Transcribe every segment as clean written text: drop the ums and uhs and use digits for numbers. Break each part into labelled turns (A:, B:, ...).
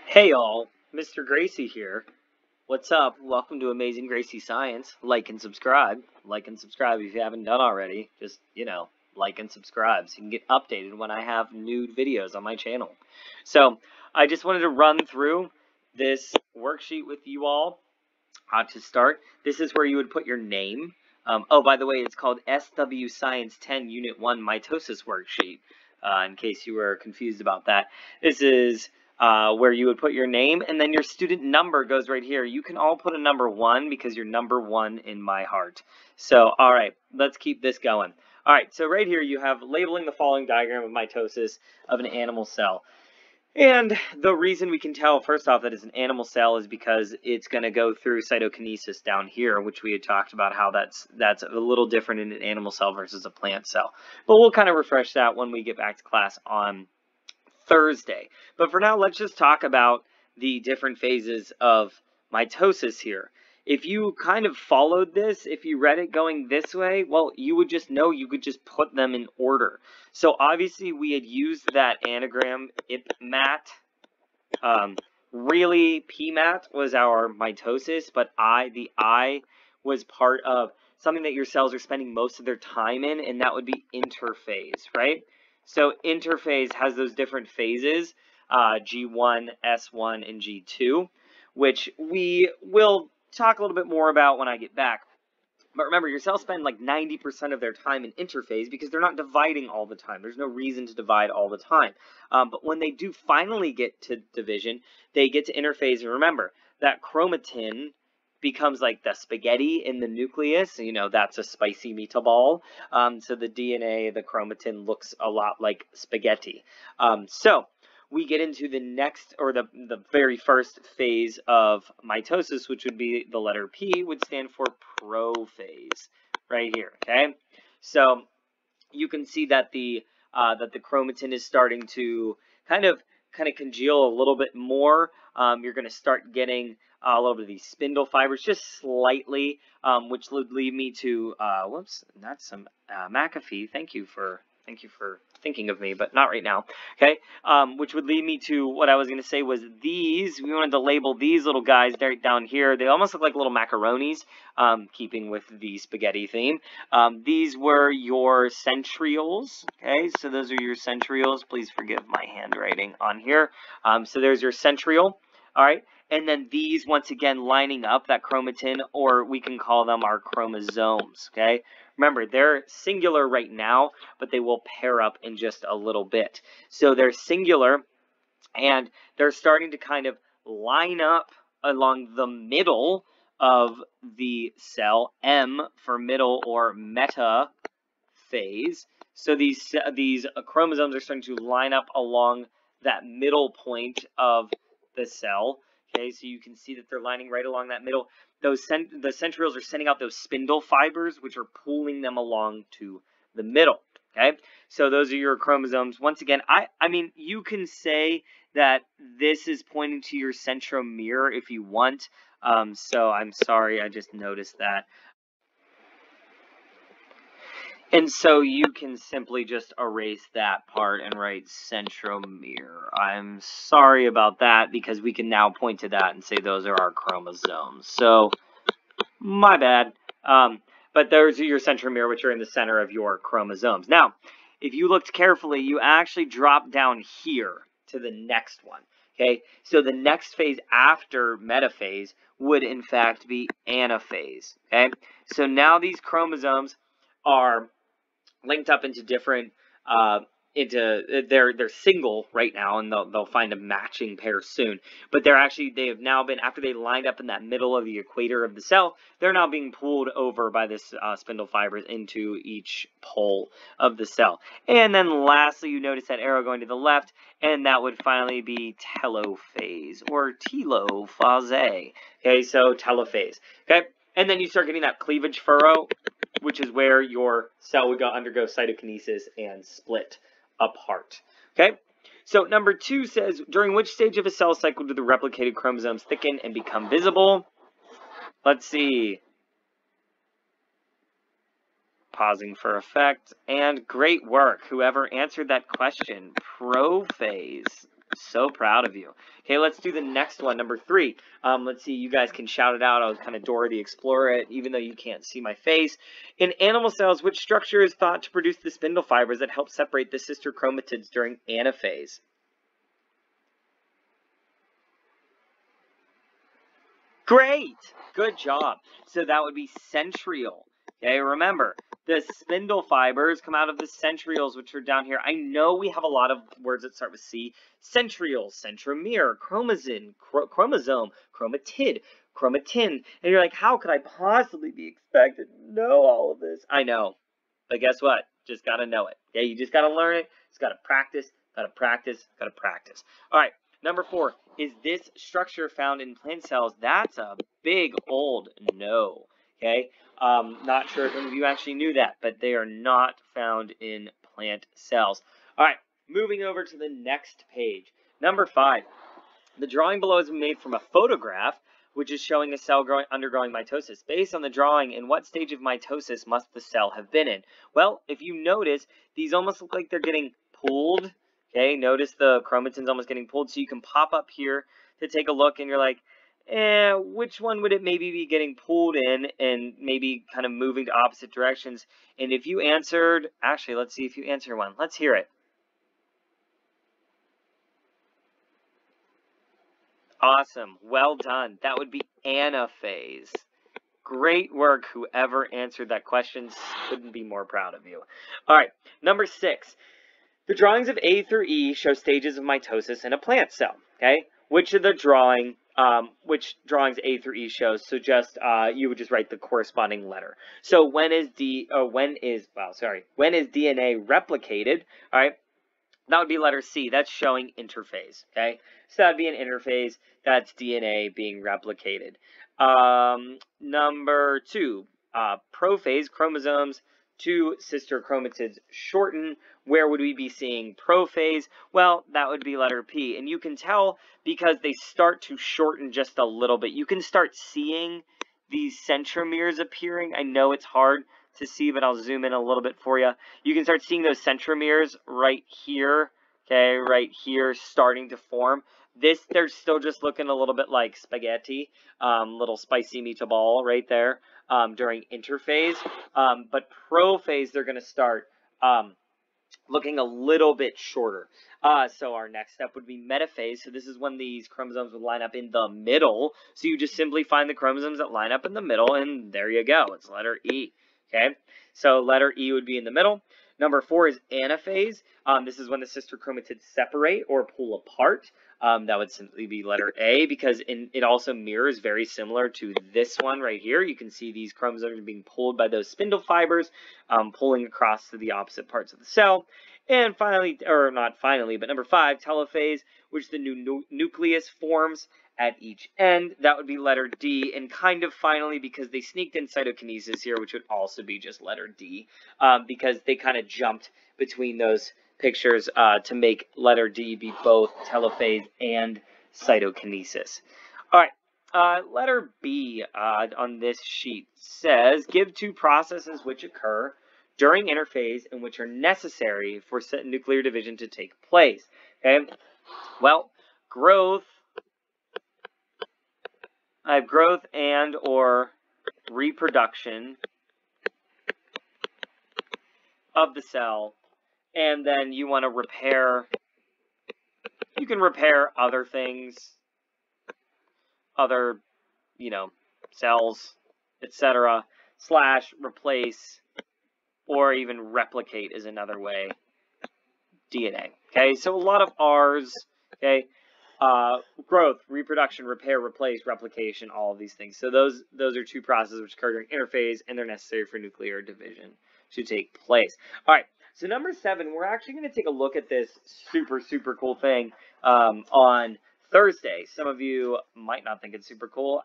A: Hey all, Mr. Gracie here. What's up? Welcome to Amazing Gracie Science. Like and subscribe. Like and subscribe if you haven't done already. Just, like and subscribe so you can get updated when I have new videos on my channel. So, I just wanted to run through this worksheet with you all. To start, this is where you would put your name. Oh, by the way, it's called SW Science 10 Unit 1 Mitosis Worksheet, in case you were confused about that. This is where you would put your name, and then your student number goes right here. You can all put a number 1 because you're number 1 in my heart. So, all right, let's keep this going. All right, so right here you have labeling the following diagram of mitosis of an animal cell. And the reason we can tell, first off, that it's an animal cell is because it's going to go through cytokinesis down here, which we had talked about how that's a little different in an animal cell versus a plant cell. But we'll kind of refresh that when we get back to class on Thursday. But for now, let's just talk about the different phases of mitosis here. If you kind of followed this, if you read it going this way, well, you would just know you could just put them in order. So obviously we had used that anagram, IPMAT. Really, PMAT was our mitosis, but the I was part of something that your cells are spending most of their time in, and that would be interphase, right? So interphase has those different phases, G1, S1, and G2, which we will talk a little bit more about when I get back. But remember, your cells spend like 90% of their time in interphase because they're not dividing all the time. There's no reason to divide all the time. But when they do finally get to division, they get to interphase. And remember, that chromatin becomes like the spaghetti in the nucleus. You know, that's a spicy meatball. So the DNA, the chromatin, looks a lot like spaghetti. So we get into the next, or the very first phase of mitosis, which would be the letter P, would stand for prophase, right here, okay? So you can see that the chromatin is starting to kind of congeal a little bit more. You're going to start getting a little bit of these spindle fibers, just slightly, which would lead me to, whoops, that's some McAfee. Thank you for thinking of me, but not right now, okay? Which would lead me to what I was going to say was these. We wanted to label these little guys right down here. They almost look like little macaronis, keeping with the spaghetti theme. These were your centrioles, okay? So those are your centrioles. Please forgive my handwriting on here. So there's your centriole, all right? And then these, once again, lining up that chromatin, or we can call them our chromosomes, okay? Remember, they're singular right now, but they will pair up in just a little bit. So they're singular, and they're starting to kind of line up along the middle of the cell, M for middle or metaphase. So these chromosomes are starting to line up along that middle point of the cell. Okay, so you can see that they're lining right along that middle. The centrioles are sending out those spindle fibers, which are pulling them along to the middle. Okay, so those are your chromosomes. Once again, I mean, you can say that this is pointing to your centromere if you want. So I'm sorry, I just noticed that. And so you can simply just erase that part and write centromere. I'm sorry about that because we can now point to that and say those are our chromosomes. So, my bad. But those are your centromere, which are in the center of your chromosomes. Now, if you looked carefully, you actually drop down here to the next one. Okay, so the next phase after metaphase would in fact be anaphase. Okay, so now these chromosomes are linked up into different they're single right now, and they'll find a matching pair soon. But they have now been, after they lined up in that middle of the equator of the cell, they're now being pulled over by this spindle fibers into each pole of the cell. And then lastly, you notice that arrow going to the left, and that would finally be telophase or telophase. Okay, so telophase. Okay, and then you start getting that cleavage furrow, which is where your cell would undergo cytokinesis and split apart. Okay, so number 2 says, during which stage of a cell cycle do the replicated chromosomes thicken and become visible? Let's see. Pausing for effect. And great work, whoever answered that question. Prophase. So proud of you. Okay, let's do the next one, number 3. Let's see, you guys can shout it out. I was kind of Dora the Explorer it, even though you can't see my face. In animal cells, which structure is thought to produce the spindle fibers that help separate the sister chromatids during anaphase? Great! Good job. So that would be centriole. Okay, remember, the spindle fibers come out of the centrioles, which are down here. I know we have a lot of words that start with C. Centriole, centromere, chromosome, chromatid, chromatin. And you're like, how could I possibly be expected to know all of this? I know. But guess what? Just got to know it. Okay, you just got to learn it. Just got to practice, got to practice, got to practice. All right, number 4. Is this structure found in plant cells? That's a big old no. Okay, not sure if any of you actually knew that, but they are not found in plant cells. All right, moving over to the next page. Number 5. The drawing below is made from a photograph, which is showing a cell undergoing mitosis. Based on the drawing, in what stage of mitosis must the cell have been in? Well, if you notice, these almost look like they're getting pulled. Okay, notice the chromatin's almost getting pulled, so you can pop up here to take a look, and you're like, which one would it maybe be getting pulled in and maybe kind of moving to opposite directions? And if you answered, actually, let's see if you answer one. Let's hear it. Awesome. Well done. That would be anaphase. Great work, whoever answered that question. Couldn't be more proud of you. All right, number 6. The drawings of A through E show stages of mitosis in a plant cell. Okay, which drawings A through E shows? So just you would just write the corresponding letter. So when is DNA replicated? All right, that would be letter C. That's showing interphase. Okay, so that'd be an interphase. That's DNA being replicated. Number 2, prophase, chromosomes. 2 sister chromatids shorten. Where would we be seeing prophase? Well, that would be letter P. And you can tell because they start to shorten just a little bit. You can start seeing these centromeres appearing. I know it's hard to see, but I'll zoom in a little bit for you. You can start seeing those centromeres right here. Okay, right here starting to form. They're still just looking a little bit like spaghetti, little spicy meatball right there during interphase. But prophase, they're going to start looking a little bit shorter. So our next step would be metaphase. So this is when these chromosomes would line up in the middle. So you just simply find the chromosomes that line up in the middle, and there you go. It's letter E. Okay, so letter E would be in the middle. Number 4 is anaphase. This is when the sister chromatids separate or pull apart. That would simply be letter A, because it also mirrors very similar to this one right here. You can see these chromosomes are being pulled by those spindle fibers, pulling across to the opposite parts of the cell. And finally, or not finally, but number 5, telophase, which the new nucleus forms at each end. That would be letter D. And kind of finally, because they sneaked in cytokinesis here, which would also be just letter D, because they kind of jumped between those pictures to make letter D be both telophase and cytokinesis. All right, letter B on this sheet says, give 2 processes which occur during interphase and which are necessary for nuclear division to take place. Okay, well, growth and or reproduction of the cell, and then you want to repair. You can repair other things, other, cells, etc. / replace, or even replicate is another way. DNA. Okay, so a lot of R's. Okay, growth, reproduction, repair, replace, replication, all of these things. So those are 2 processes which occur during interphase, and they're necessary for nuclear division to take place. All right. So number 7, we're actually going to take a look at this super, super cool thing on Thursday. Some of you might not think it's super cool.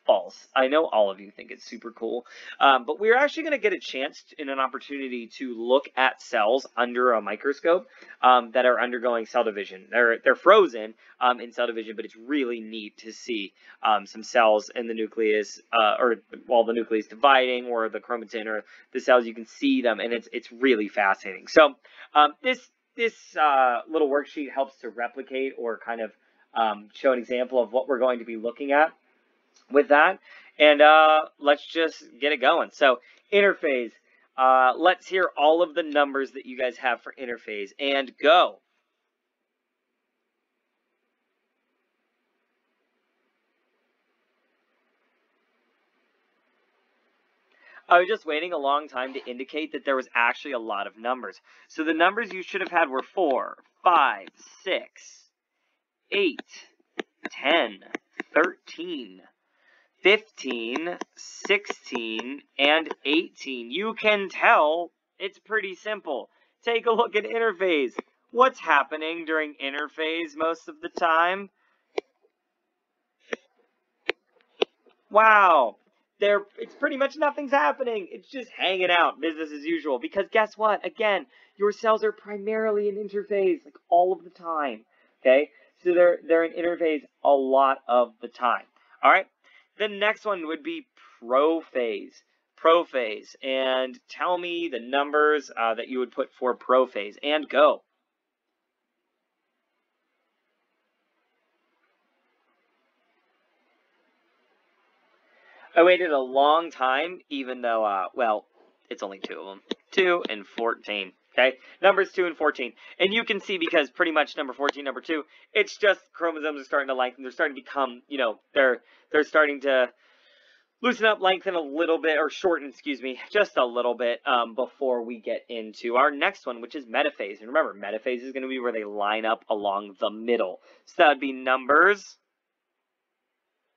A: False. I know all of you think it's super cool. But we're actually going to get a chance and an opportunity to look at cells under a microscope that are undergoing cell division. They're frozen in cell division, but it's really neat to see some cells in the nucleus, or while the nucleus dividing, or the chromatin, or the cells. You can see them, and it's really fascinating. So this this little worksheet helps to replicate or kind of show an example of what we're going to be looking at with that. And let's just get it going. So interphase. Let's hear all of the numbers that you guys have for interphase, and go. I was just waiting a long time to indicate that there was actually a lot of numbers. So the numbers you should have had were 4, 5, 6, 8, 10, 13, 15, 16, and 18. You can tell it's pretty simple. Take a look at interphase. What's happening during interphase most of the time? Wow. It's pretty much nothing's happening. It's just hanging out, business as usual. Because guess what? Again, your cells are primarily in interphase, like all of the time. Okay, so they're in interphase a lot of the time. All right. The next one would be prophase. Prophase, and tell me the numbers that you would put for prophase, and go. I waited a long time, even though, well, it's only 2 of them. 2 and 14, okay? Numbers 2 and 14. And you can see, because pretty much number 14, number 2, it's just chromosomes are starting to lengthen. They're starting to become, you know, they're starting to loosen up, lengthen a little bit, or shorten, excuse me, just a little bit before we get into our next one, which is metaphase. And remember, metaphase is going to be where they line up along the middle. So that would be numbers...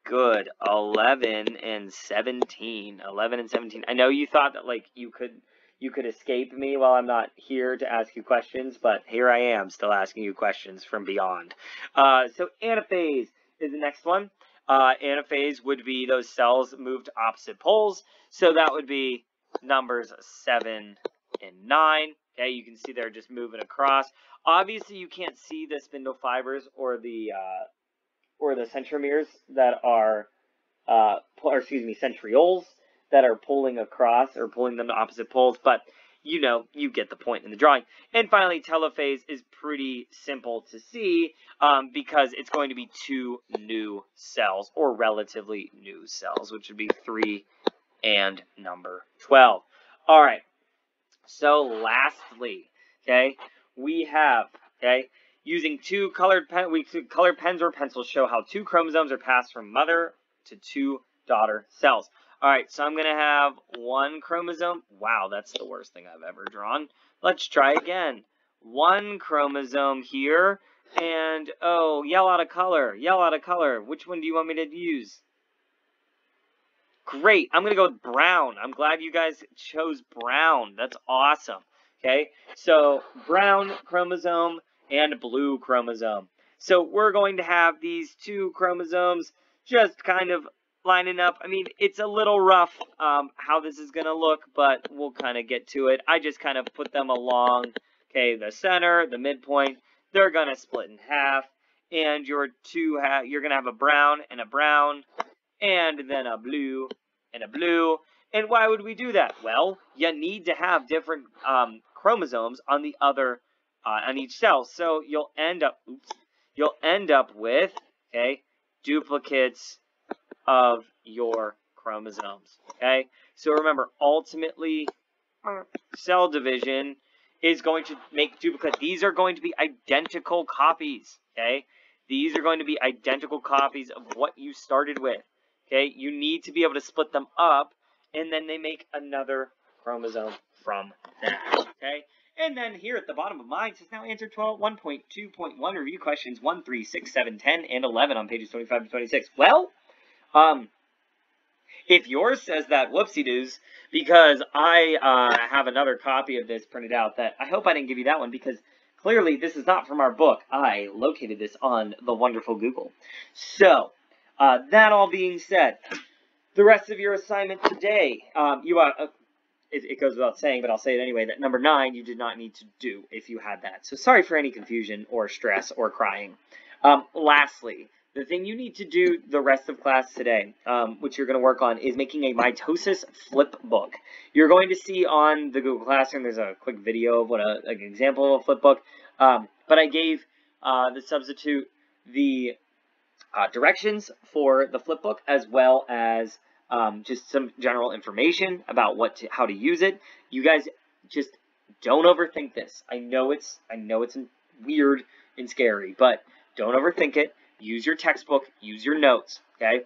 A: Good. 11 and 17. 11 and 17. I know you thought that, like, you could escape me while I'm not here to ask you questions, but here I am still asking you questions from beyond. So anaphase is the next one. Anaphase would be those cells moved to opposite poles. So that would be numbers 7 and 9. Okay, you can see they're just moving across. Obviously, you can't see the spindle fibers or the centromeres that are, centrioles that are pulling across or pulling them to opposite poles, but you know, you get the point in the drawing. And finally, telophase is pretty simple to see because it's going to be 2 new cells, or relatively new cells, which would be 3 and number 12. All right, so lastly, okay, we have, okay, using colored pens or pencils show how 2 chromosomes are passed from mother to 2 daughter cells. All right, so I'm going to have 1 chromosome. Wow, that's the worst thing I've ever drawn. Let's try again. 1 chromosome here, and, oh, yell out a color. Yell out a color. Which one do you want me to use? Great, I'm going to go with brown. I'm glad you guys chose brown. That's awesome. Okay, so brown chromosome and blue chromosome. So we're going to have these 2 chromosomes just kind of lining up. I mean, it's a little rough how this is going to look, but we'll kind of get to it. I just kind of put them along, okay, the center, the midpoint. They're going to split in half, and you're going to have a brown, and then a blue, and a blue. And why would we do that? Well, you need to have different chromosomes on the other on each cell, so you'll end up with, okay, duplicates of your chromosomes. Okay, so remember, ultimately, cell division is going to make duplicates. These are going to be identical copies. Okay, these are going to be identical copies of what you started with. Okay, you need to be able to split them up, and then they make another chromosome from that. Okay. And then here at the bottom of mine says now answer 1.2.1 review questions 1, 3, 6, 7, 10, and 11 on pages 25 to 26. Well, if yours says that, whoopsie-doos, because I have another copy of this printed out that I hope I didn't give you that one, because clearly this is not from our book. I located this on the wonderful Google. So, that all being said, the rest of your assignment today, it goes without saying, but I'll say it anyway, that number 9 you did not need to do if you had that. So sorry for any confusion or stress or crying. Lastly, the thing you need to do the rest of class today, which you're going to work on, is making a mitosis flip book. You're going to see on the Google Classroom, there's a quick video of what an example of a flip book. But I gave the substitute the directions for the flip book, as well as just some general information about how to use it. You guys just don't overthink this. I know it's weird and scary, but don't overthink it. Use your textbook, use your notes, okay?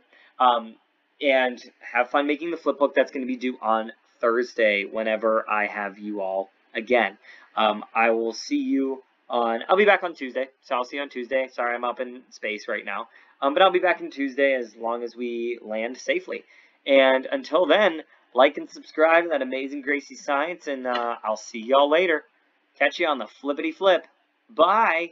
A: And have fun making the flip book. That's going to be due on Thursday whenever I have you all again. I will see you I'll be back on Tuesday, so I'll see you on Tuesday. Sorry, I'm up in space right now. But I'll be back on Tuesday as long as we land safely. And until then, like and subscribe to that amazing Gracie Science, and I'll see y'all later. Catch you on the flippity flip. Bye!